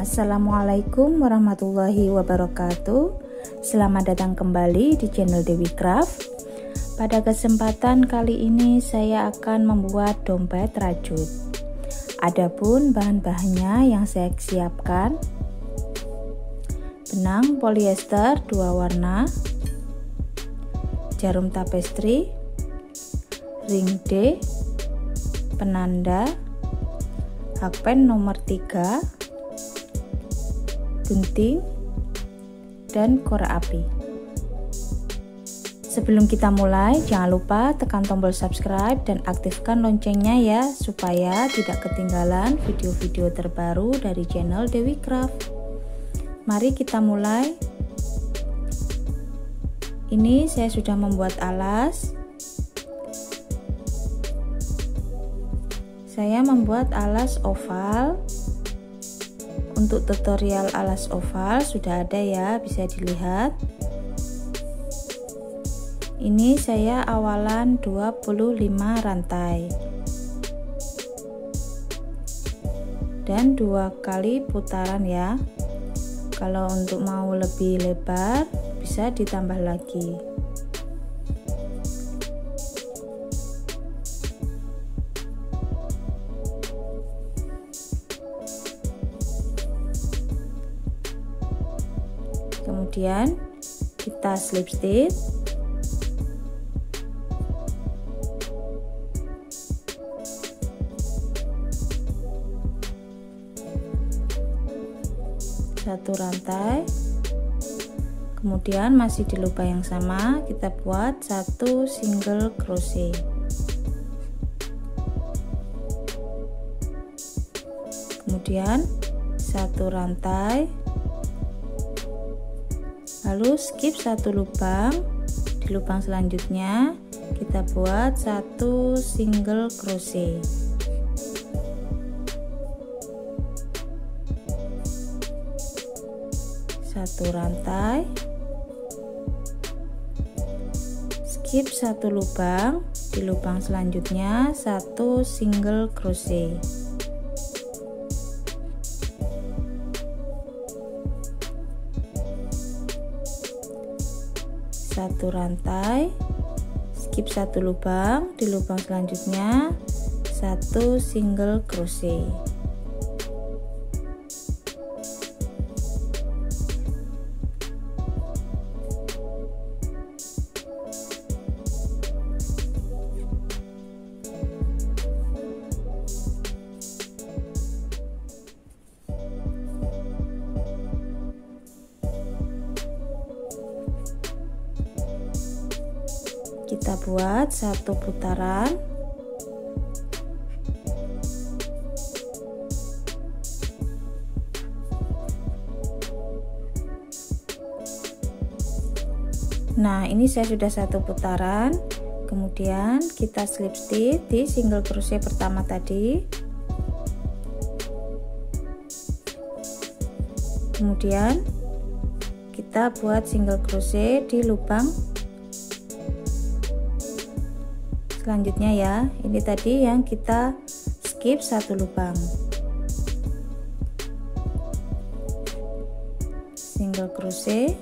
Assalamualaikum warahmatullahi wabarakatuh. Selamat datang kembali di channel Dewi Craft. Pada kesempatan kali ini saya akan membuat dompet rajut. Adapun bahan-bahannya yang saya siapkan: benang polyester 2 warna, jarum tapestri, ring D, penanda, hakpen nomor 3, gunting, dan korek api. Sebelum kita mulai, jangan lupa tekan tombol subscribe dan aktifkan loncengnya ya, supaya tidak ketinggalan video-video terbaru dari channel Dewi Craft. Mari kita mulai. Ini saya sudah membuat alas. Saya membuat alas oval. Untuk tutorial alas oval sudah ada ya, bisa dilihat. Ini saya awalan 25 rantai dan 2 kali putaran ya. Kalau untuk mau lebih lebar bisa ditambah lagi. Kemudian kita slip stitch. Satu rantai. Kemudian masih di lubang yang sama kita buat 1 single crochet. Kemudian 1 rantai. Lalu skip 1 lubang. Di lubang selanjutnya kita buat 1 single crochet. Satu rantai, skip 1 lubang. Di lubang selanjutnya 1 single crochet. Satu rantai, skip 1 lubang. Di lubang selanjutnya 1 single crochet. Kita buat 1 putaran. Nah, ini saya sudah 1 putaran. Kemudian kita slip stitch di single crochet pertama tadi. Kemudian kita buat single crochet di lubang selanjutnya ya. Ini tadi yang kita skip 1 lubang. Single crochet,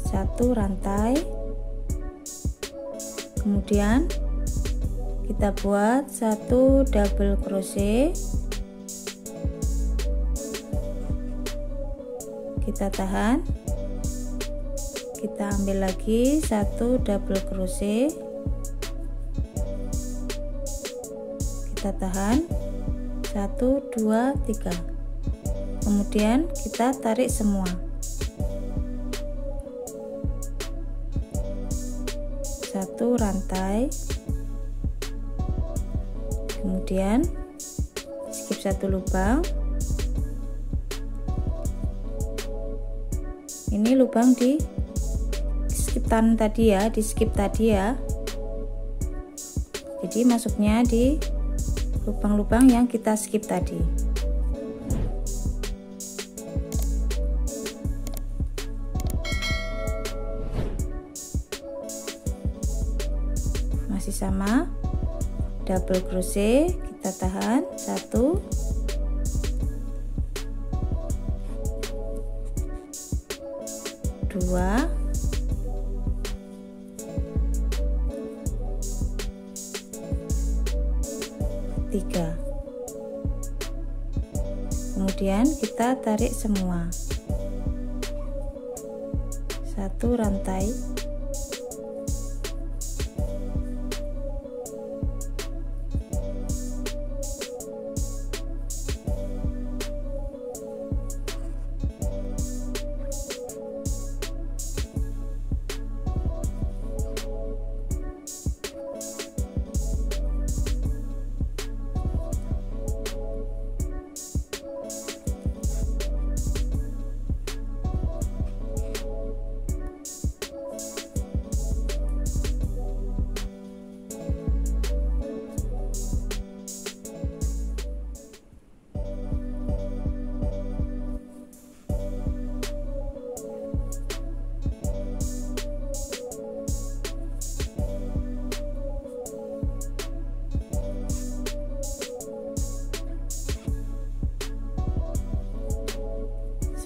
1 rantai. Kemudian kita buat 1 double crochet. Kita tahan. Kita ambil lagi 1 double crochet, kita tahan 1 2 3, kemudian kita tarik semua. Satu rantai, kemudian skip 1 lubang. Ini lubang di skipan tadi ya, di skip tadi ya. Jadi masuknya di lubang-lubang yang kita skip tadi. Masih sama, double crochet, kita tahan 1, 2, 3. Kemudian kita tarik semua, 1 rantai,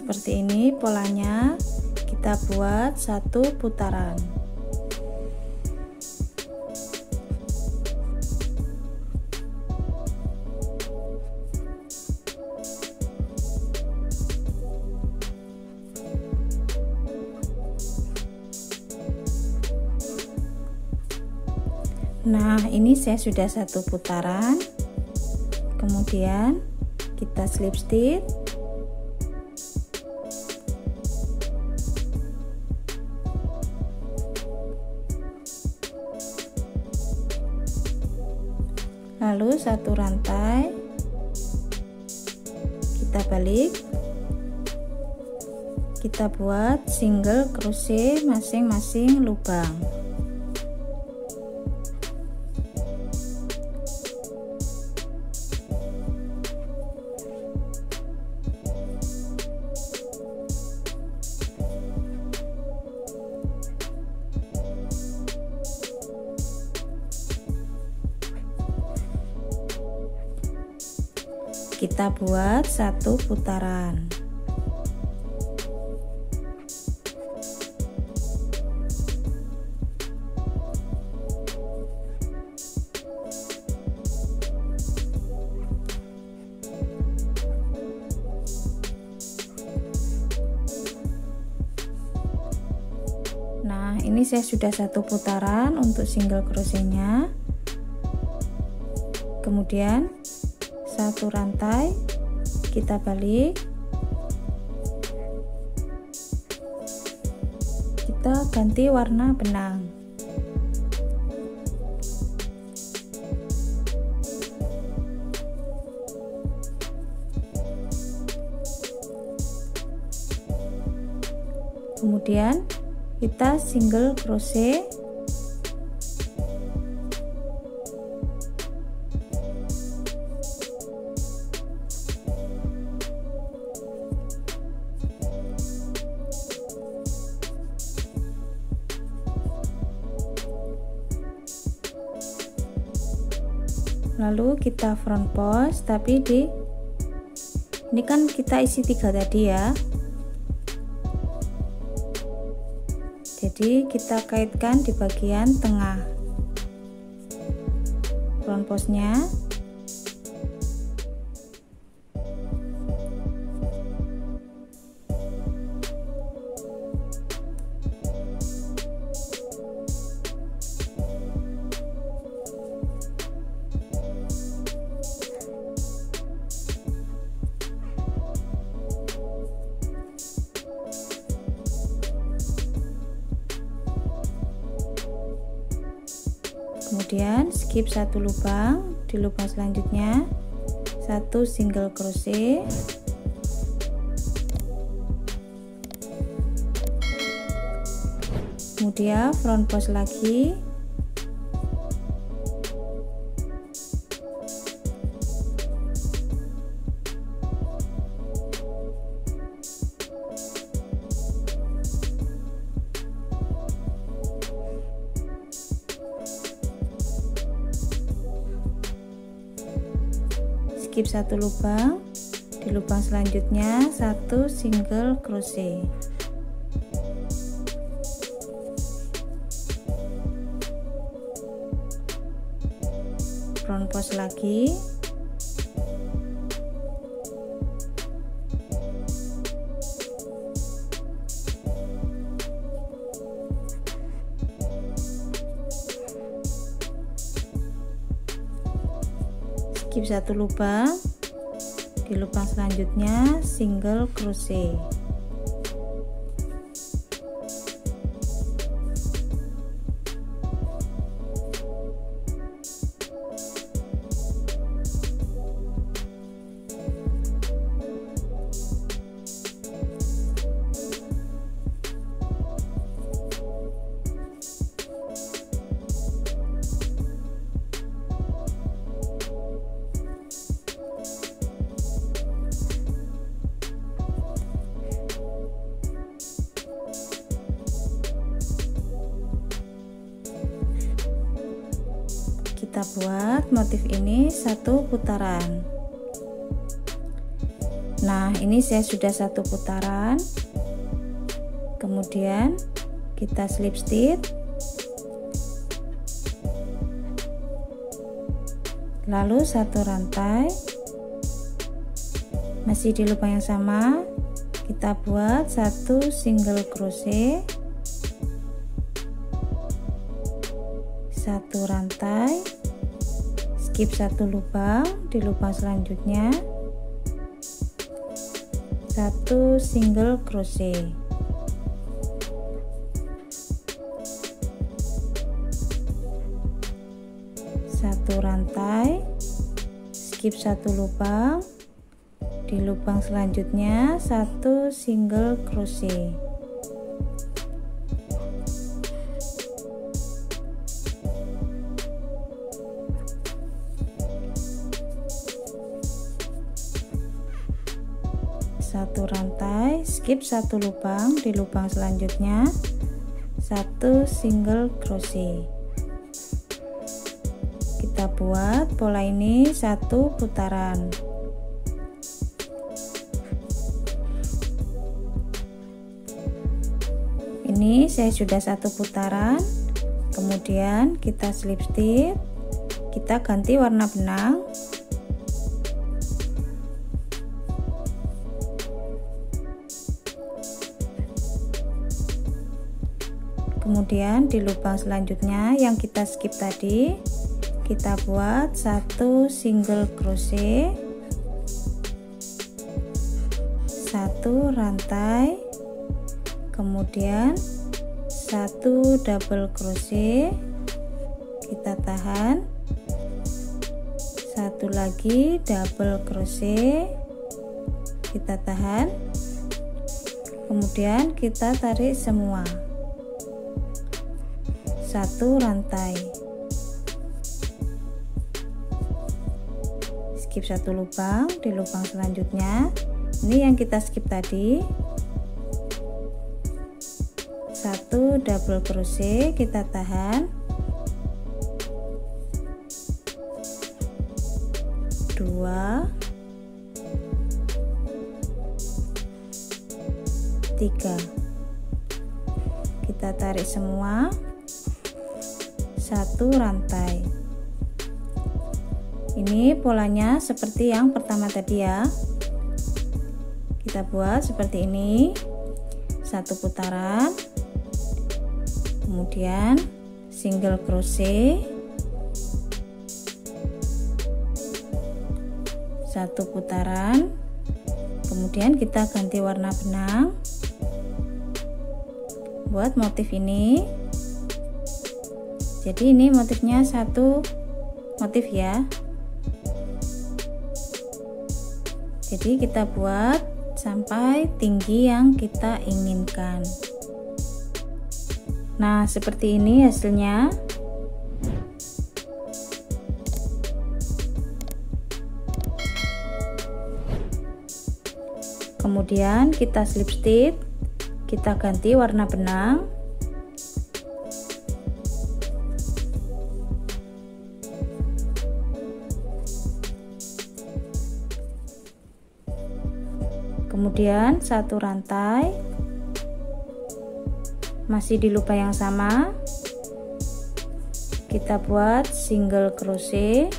seperti ini polanya. Kita buat 1 putaran. Nah, ini saya sudah 1 putaran. Kemudian kita slip stitch. Lalu 1 rantai, kita balik, kita buat single crochet masing-masing lubang. Kita buat 1 putaran. Nah, ini saya sudah 1 putaran untuk single crochetnya. Kemudian 1 rantai, kita balik, kita ganti warna benang. Kemudian kita single crochet lalu kita front post, tapi ini kan kita isi 3 tadi ya, jadi kita kaitkan di bagian tengah front postnya. Kemudian skip 1 lubang, di lubang selanjutnya 1 single crochet, kemudian front post lagi, skip satu lubang, di lubang selanjutnya satu single crochet. Front post lagi, skip satu lubang, di lubang selanjutnya single crochet. Kita buat motif ini satu putaran. Nah, ini saya sudah satu putaran. Kemudian kita slip stitch, lalu satu rantai, masih di lubang yang sama, kita buat satu single crochet, satu rantai, skip satu lubang, di lubang selanjutnya satu single crochet, satu rantai, skip satu lubang, di lubang selanjutnya satu single crochet. Satu rantai, skip satu lubang, di lubang selanjutnya satu single crochet. Kita buat pola ini satu putaran. Ini saya sudah satu putaran, kemudian kita slip stitch, kita ganti warna benang. Kemudian di lubang selanjutnya yang kita skip tadi, kita buat satu single crochet, satu rantai, kemudian satu double crochet, kita tahan, satu lagi double crochet, kita tahan, kemudian kita tarik semua, satu rantai, skip satu lubang, di lubang selanjutnya ini yang kita skip tadi, satu double crochet, kita tahan, dua, tiga, kita tarik semua, satu rantai. Ini polanya seperti yang pertama tadi ya. Kita buat seperti ini, satu putaran, kemudian single crochet, satu putaran, kemudian kita ganti warna benang buat motif ini. Jadi ini motifnya satu motif ya. Jadi kita buat sampai tinggi yang kita inginkan. Nah, seperti ini hasilnya. Kemudian kita slip stitch, kita ganti warna benang. Kemudian satu rantai, masih di lubang yang sama kita buat single crochet.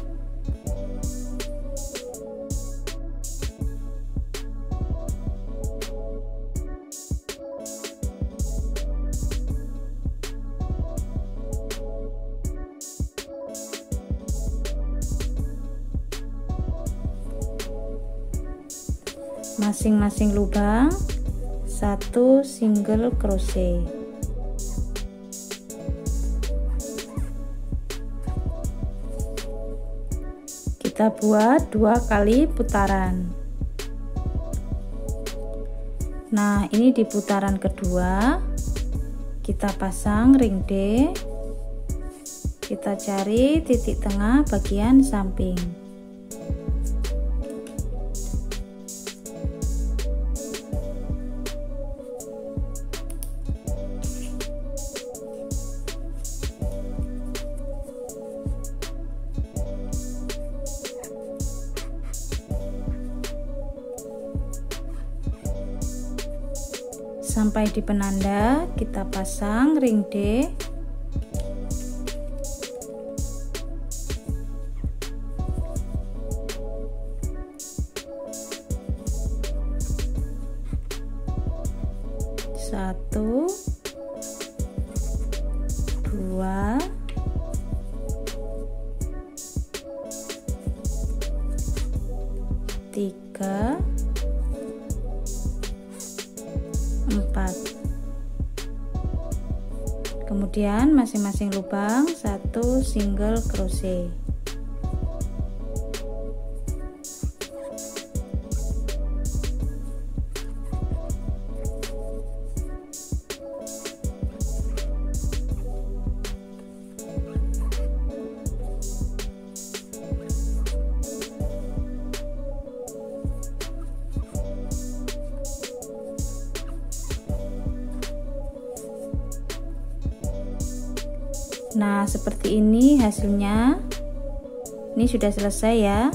Masing-masing lubang satu single crochet. Kita buat 2 kali putaran. Nah, ini di putaran kedua kita pasang ring D. Kita cari titik tengah bagian samping. Sampai di penanda kita pasang ring D. Satu, dua, tiga, 4. Kemudian masing-masing lubang satu single crochet. Nah, seperti ini hasilnya. Ini sudah selesai ya.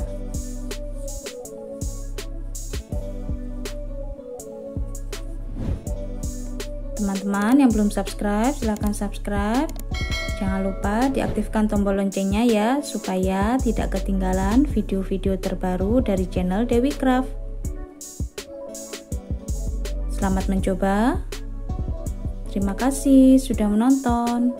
Teman-teman yang belum subscribe, silahkan subscribe. Jangan lupa diaktifkan tombol loncengnya ya, supaya tidak ketinggalan video-video terbaru dari channel Dewi Craft. Selamat mencoba. Terima kasih sudah menonton.